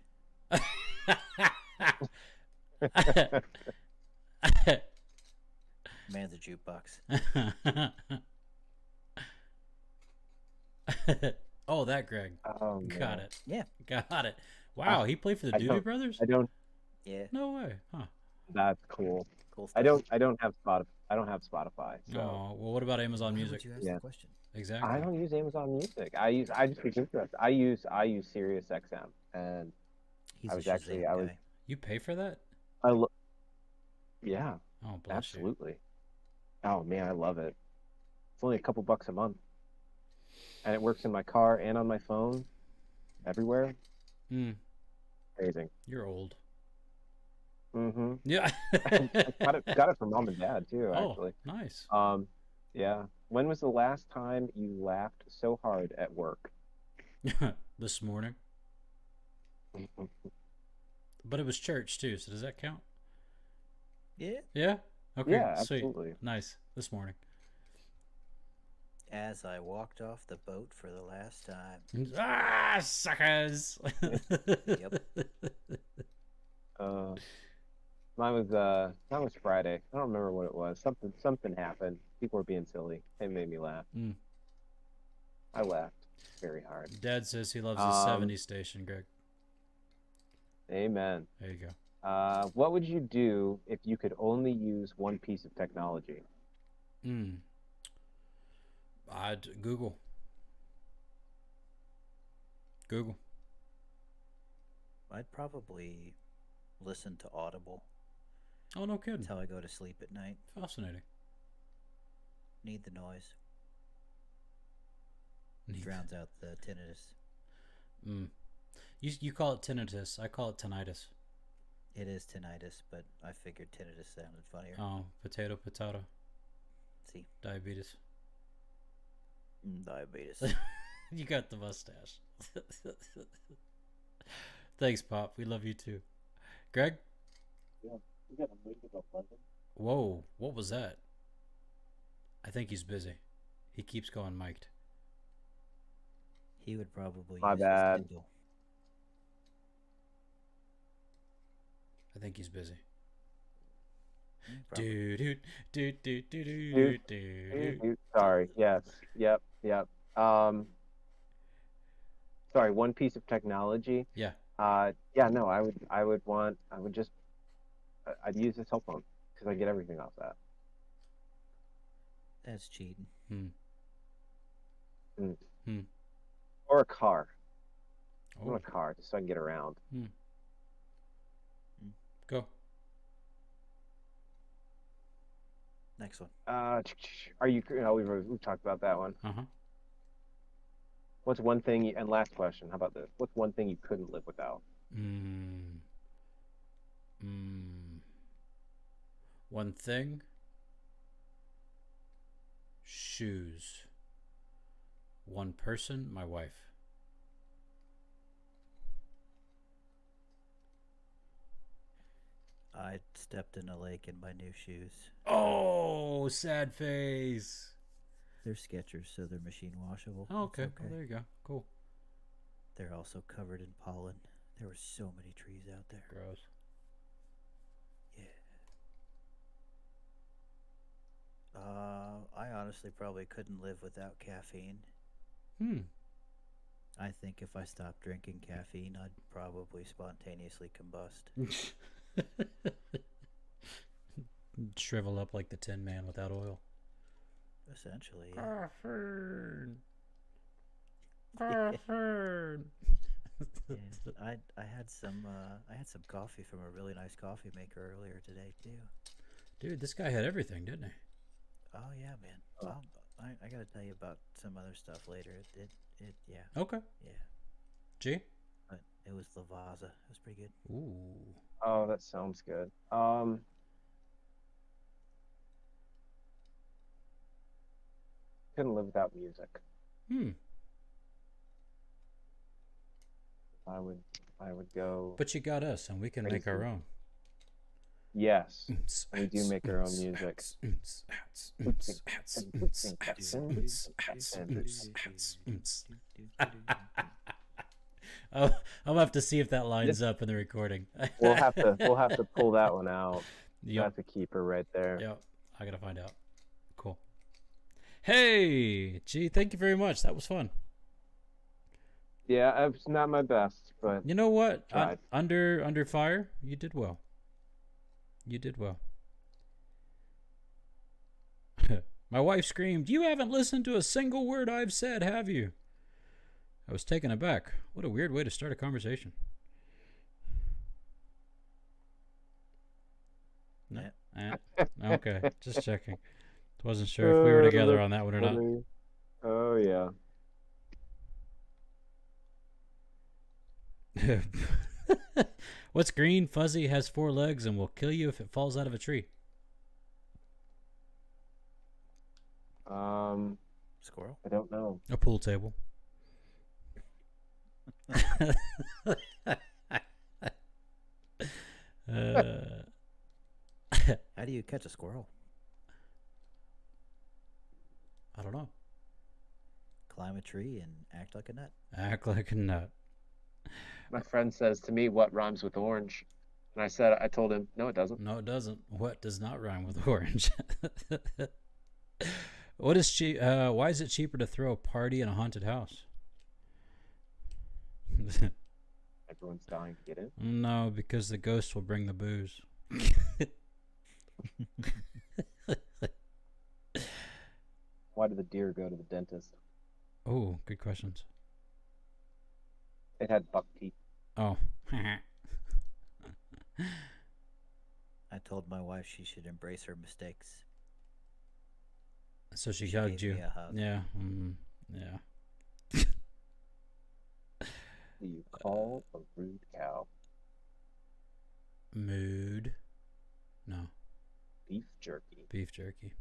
Man's a jukebox. Oh, that Greg. Oh, Got it. Yeah. Got it. Wow, he played for the Doobie Brothers? I don't. Yeah. No way. Huh. That's cool. Cool stuff. I don't have Spotify. So Oh, well, what about Amazon Why Music? would you ask Yeah. the question? Exactly. I don't use Amazon Music. I just was interested. I use Sirius XM, and He's I was actually I was guy. You pay for that? yeah, Oh, bless absolutely. Oh man, I love it. It's only a couple bucks a month, and it works in my car and on my phone, everywhere. you. Amazing. You're old. Mm-hmm. Yeah. got it from mom and dad too. Actually. Oh, nice. Yeah. When was the last time you laughed so hard at work? This morning. But it was church too, so does that count? Yeah. Yeah? Okay, Yeah, sweet. absolutely. Nice. This morning. As I walked off the boat for the last time. Ah, suckers! Yep. Mine was Friday. I don't remember what it was. Something happened. People were being silly. It made me laugh. Mm. I laughed very hard. Dad says he loves the 70s station, Greg. Amen. There you go. What would you do if you could only use one piece of technology? I'd Google. Google. I'd probably listen to Audible. Oh, no kidding. That's how I go to sleep at night. Fascinating. Need the noise. Drowns out the tinnitus. You call it tinnitus. I call it tinnitus. It is tinnitus, but I figured tinnitus sounded funnier. Oh, potato. See? Diabetes. Diabetes. You got the mustache. Thanks, Pop. We love you too. Greg? Yeah, you got a movie about London. Whoa, what was that? I think he's busy. He keeps going mic'd. He would probably My use bad. his Kindle. I think he's busy. Probably. Sorry. Yes. Yep. Sorry. One piece of technology. Yeah. Yeah. No. I'd use a cell phone because I get everything off that. That's cheating. Or a car. I Oh, want a car just so I can get around. go. Next one. Are you? We've talked about that one. Uh-huh. What's one thing? And last question. How about this? What's one thing you couldn't live without? One thing. Shoes. One person, my wife. I stepped in a lake in my new shoes. Oh, sad face. They're Skechers, so they're machine washable. Oh, It's okay. Well, there you go. Cool. They're also covered in pollen. There were so many trees out there. Gross. Yeah. I honestly probably couldn't live without caffeine. I think if I stopped drinking caffeine, I'd probably spontaneously combust. Shrivel up like the Tin Man without oil. Essentially, yeah. Caffeine. Yeah, I had some coffee from a really nice coffee maker earlier today too. Dude, this guy had everything, didn't he? Oh yeah, man. I gotta tell you about some other stuff later. Yeah, Okay. yeah. G. But it was Lavazza. It was pretty good. Ooh. Oh, that sounds good. Couldn't live without music. Hmm. I would I would go But you got us, and we can make our crazy. own. Yes, we do make our own music. Oh, I'll have to see if that lines This up in the recording. we'll have to pull that one out. Yep. That's a keeper right there. Yep. I gotta find out. Cool. Hey, gee, thank you very much. That was fun. Yeah, it's not my best, but You know what? tried. Under fire, you did well. You did well. My wife screamed, "You haven't listened to a single word I've said, have you?" I was taken aback. What a weird way to start a conversation. No? Okay, just checking. Wasn't sure if we were together on that one or not. Oh yeah. What's green, fuzzy, has 4 legs, and will kill you if it falls out of a tree? Squirrel. I don't know. A pool table. How do you catch a squirrel? I don't know. Climb a tree and act like a nut. Act like a nut. My friend says to me, "What rhymes with orange?" And I told him, "No, it doesn't." No, it doesn't. What does not rhyme with orange? What is cheap? Why is it cheaper to throw a party in a haunted house? Everyone's dying to get in. No, because the ghost will bring the booze. Why did the deer go to the dentist? Oh, good questions. It had buck teeth. Oh. I told my wife she should embrace her mistakes. So she She hugged gave you. me a hug. Yeah. Yeah. Do you call a rude cow Mood. No. beef jerky? Beef jerky.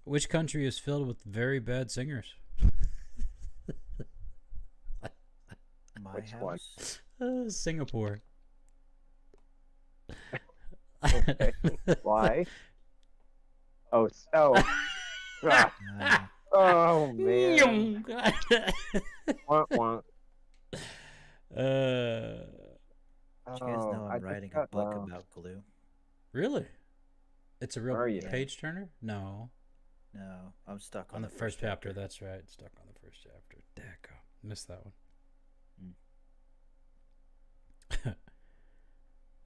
Which country is filled with very bad singers? My Which one? house. Singapore. Okay. Why? Oh, ah, oh man. Wah, wah. Did you guys know I I'm just writing a got book lost. about glue? Really? It's a real Are you? page turner? No. No, I'm stuck On the first chapter, that's right. Stuck on the first chapter. Deco. Missed that one.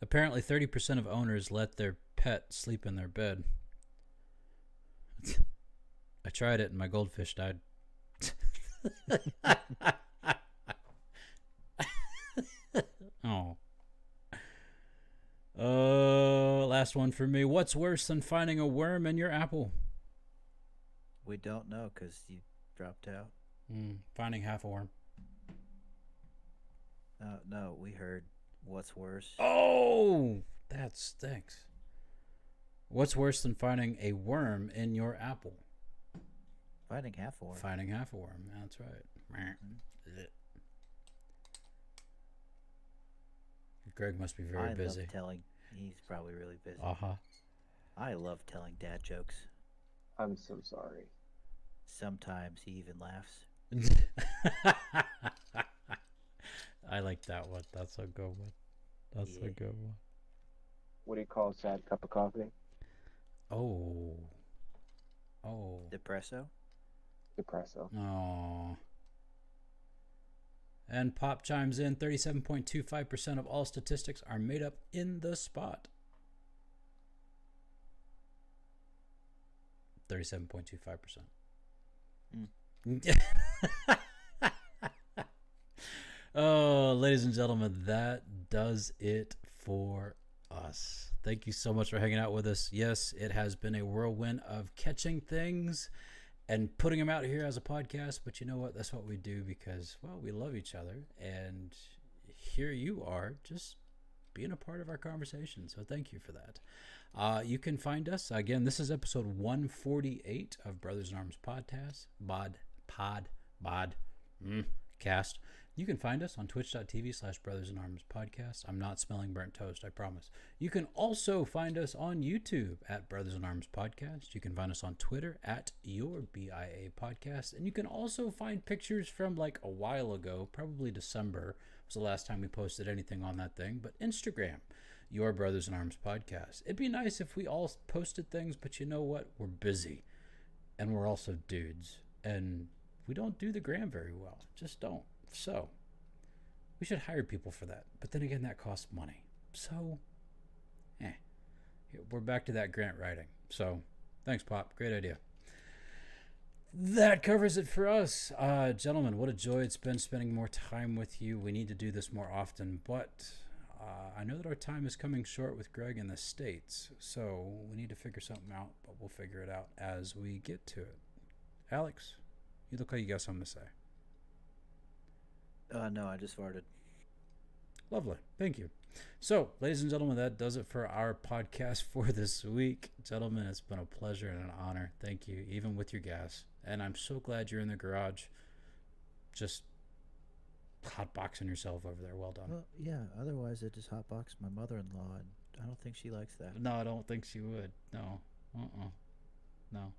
Apparently, 30% of owners let their pet sleep in their bed. I tried it and my goldfish died. Oh. Last one for me. What's worse than finding a worm in your apple? We don't know because you dropped out. Finding half a worm. No, we heard what's worse. Oh, that stinks. What's worse than finding a worm in your apple? Finding half a worm. Finding half a worm. That's right. Greg must be very busy. Love telling. He's probably really busy. Uh-huh. I love telling dad jokes. I'm so sorry. Sometimes he even laughs. I like that one. That's a good one. That's a good one. What do you call a sad cup of coffee? Oh. Depresso? Depresso. Oh. And Pop chimes in, 37.25% of all statistics are made up in the spot. 37.25%. Oh, ladies and gentlemen, that does it for us. Thank you so much for hanging out with us. Yes, it has been a whirlwind of catching things and putting them out here as a podcast. But you know what? That's what we do because, well, we love each other. And here you are just being a part of our conversation. So thank you for that. You can find us. Again, this is episode 148 of Brothers in Arms podcast. Cast. You can find us on twitch.tv/Brothers in Arms podcast. I'm not smelling burnt toast, I promise. You can also find us on YouTube at Brothers in Arms podcast. You can find us on Twitter at your BIA podcast. And you can also find pictures from like a while ago, probably December was the last time we posted anything on that thing, but Instagram, your Brothers in Arms podcast. It'd be nice if we all posted things, but you know what? We're busy and we're also dudes and we don't do the gram very well. Just don't. So we should hire people for that. But then again, that costs money. So, we're back to that grant writing. So thanks, Pop. Great idea. That covers it for us. Gentlemen, what a joy it's been spending more time with you. We need to do this more often, but I know that our time is coming short with Greg in the States. So we need to figure something out, but we'll figure it out as we get to it. Alex, you look like you got something to say. No, I just farted. Lovely. Thank you. So, ladies and gentlemen, that does it for our podcast for this week. Gentlemen, it's been a pleasure and an honor. Thank you, even with your gas. And I'm so glad you're in the garage just hotboxing yourself over there. Well done. Well, yeah, otherwise I just hotbox my mother-in-law, and I don't think she likes that. No, I don't think she would. No. No.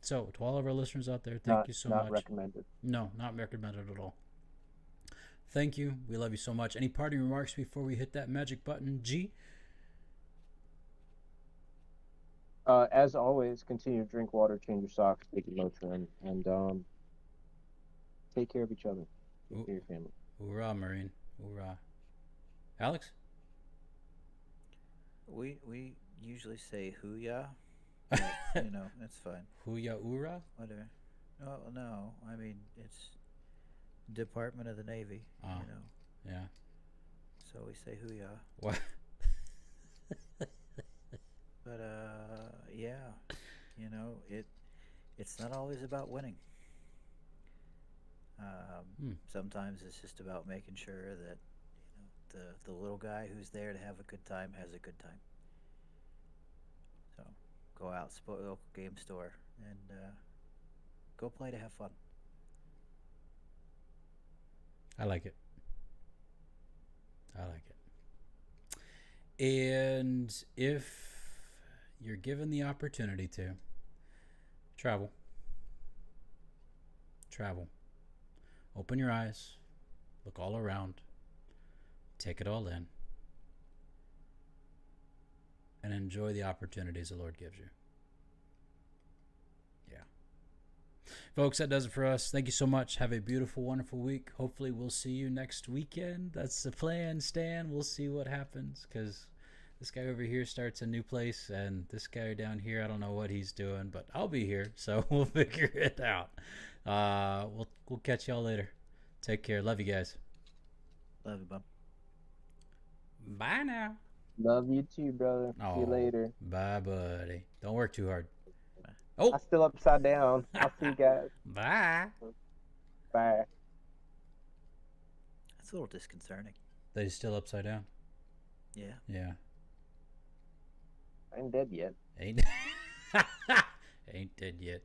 So, to all of our listeners out there, thank you so much. Not recommended. No, not recommended at all. Thank you. We love you so much. Any parting remarks before we hit that magic button, G? As always, continue to drink water, change your socks, take your Motrin, and take care of each other. Take care of your family. Hoorah, Marine. Hoorah. Alex? We usually say hoo-ya, but, it's fine. Hoo-ya, oorah? Whatever. Oh, no, I mean, it's Department of the Navy, Yeah. So we say hoo-ya. What? But, yeah, it's not always about winning. Sometimes it's just about making sure that, the little guy who's there to have a good time has a good time. So go out, support the local game store, and go play to have fun. I like it. And if you're given the opportunity to travel. Open your eyes. Look all around. Take it all in. And enjoy the opportunities the Lord gives you. Yeah. Folks, that does it for us. Thank you so much. Have a beautiful, wonderful week. Hopefully we'll see you next weekend. That's the plan, Stan. We'll see what happens because this guy over here starts a new place and this guy down here, I don't know what he's doing, but I'll be here, so we'll figure it out. We'll catch y'all later. Take care. Love you guys. Love you, Bob. Bye now. Love you too, brother. See you later. Bye, buddy. Don't work too hard. Bye. Oh. I'm still upside down. I'll see you guys. Bye. Bye. That's a little disconcerting. That he's still upside down? Yeah. Yeah. I ain't dead yet. Ain't dead yet.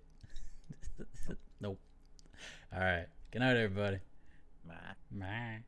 Nope. All right. Good night, everybody. Bye. Bye.